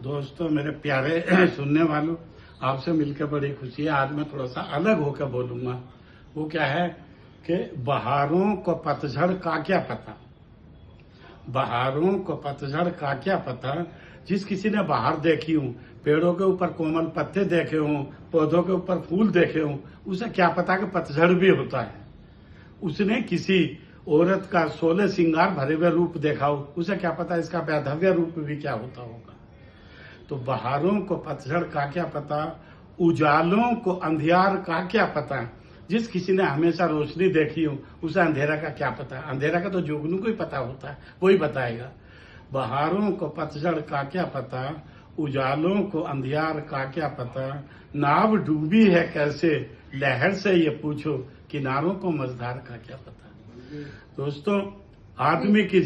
दोस्तों, मेरे प्यारे सुनने वालों, आपसे मिलकर बड़ी खुशी है। आज मैं थोड़ा सा अलग होकर बोलूंगा। वो क्या है कि बहारों को पतझड़ का क्या पता। बहारों को पतझड़ का क्या पता। जिस किसी ने बहार देखी हूं, पेड़ों के ऊपर कोमल पत्ते देखे हों, पौधों के ऊपर फूल देखे हों, उसे क्या पता कि पतझड़ भी होता है। उसने किसी औरत का 16 श्रृंगार भरे हुए रूप देखा हो, उसे क्या पता इसका वैधव्य रूप भी क्या होता होगा। तो बहारों को पतझड़ का क्या पता, उजालों को अंधियार का क्या पता। जिस किसी ने हमेशा रोशनी देखी हो, उसे अंधेरा का क्या पता। अंधेरा का तो जोगनू को ही पता होता है, वही बताएगा। बहारों को पतझड़ का क्या पता, उजालों को अंधियार का क्या पता। नाव डूबी है कैसे, लहर से ये पूछो, किनारों को मझधार का क्या पता। दोस्तों, आदमी की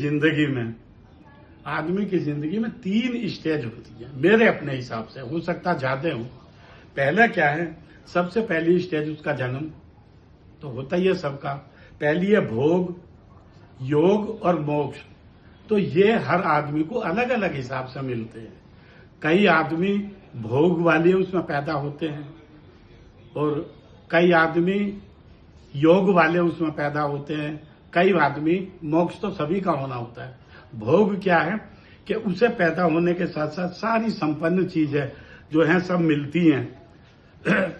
जिंदगी में 3 स्टेज होती है मेरे अपने हिसाब से, हो सकता ज्यादा हो। पहला क्या है, सबसे पहली स्टेज उसका जन्म तो होता ही है सबका। पहली है भोग, योग और मोक्ष। तो ये हर आदमी को अलग अलग हिसाब से मिलते हैं। कई आदमी भोग वाले उसमें पैदा होते हैं और कई आदमी योग वाले उसमें पैदा होते हैं, कई आदमी मोक्ष तो सभी का होना होता है। भोग क्या है कि उसे पैदा होने के साथ साथ सारी संपन्न चीजें जो हैं सब मिलती हैं।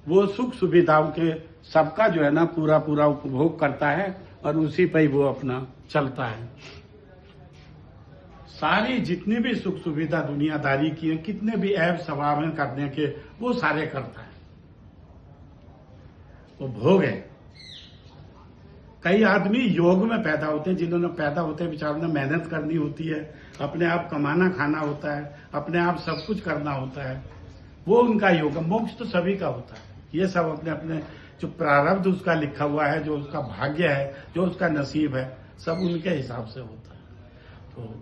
वो सुख सुविधाओं के सबका जो है ना पूरा उपभोग करता है और उसी पर ही वो अपना चलता है। सारी जितनी भी सुख सुविधा दुनियादारी की है, कितने भी ऐब स्वभाव हैं करने के, वो सारे करता है। वो भोग है। कई आदमी योग में पैदा होते हैं, जिन्होंने पैदा होते हैं बेचारों ने मेहनत करनी होती है, अपने आप कमाना खाना होता है, अपने आप सब कुछ करना होता है, वो उनका योग है। मोक्ष तो सभी का होता है। ये सब अपने अपने जो प्रारब्ध उसका लिखा हुआ है, जो उसका भाग्य है, जो उसका नसीब है, सब उनके हिसाब से होता है। तो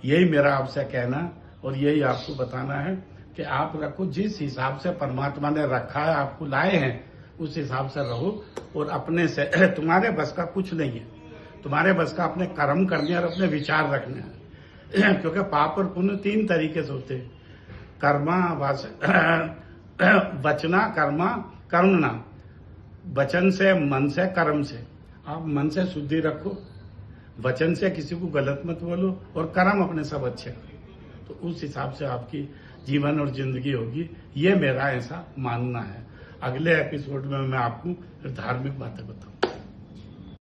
यही मेरा आपसे कहना और यही आपको बताना है कि आप रखो, जिस हिसाब से परमात्मा ने रखा है, आपको लाए हैं, उस हिसाब से रहो। और अपने से तुम्हारे बस का कुछ नहीं है। तुम्हारे बस का अपने कर्म करने और अपने विचार रखने हैं। क्योंकि पाप और पुण्य 3 तरीके से होते हैं, कर्मा वचना कर्मा कर्मणा। वचन से, मन से, कर्म से। आप मन से शुद्धि रखो, वचन से किसी को गलत मत बोलो और कर्म अपने सब अच्छे करो। तो उस हिसाब से आपकी जीवन और जिंदगी होगी। ये मेरा ऐसा मानना है। अगले एपिसोड में मैं आपको धार्मिक बातें बताऊंगा।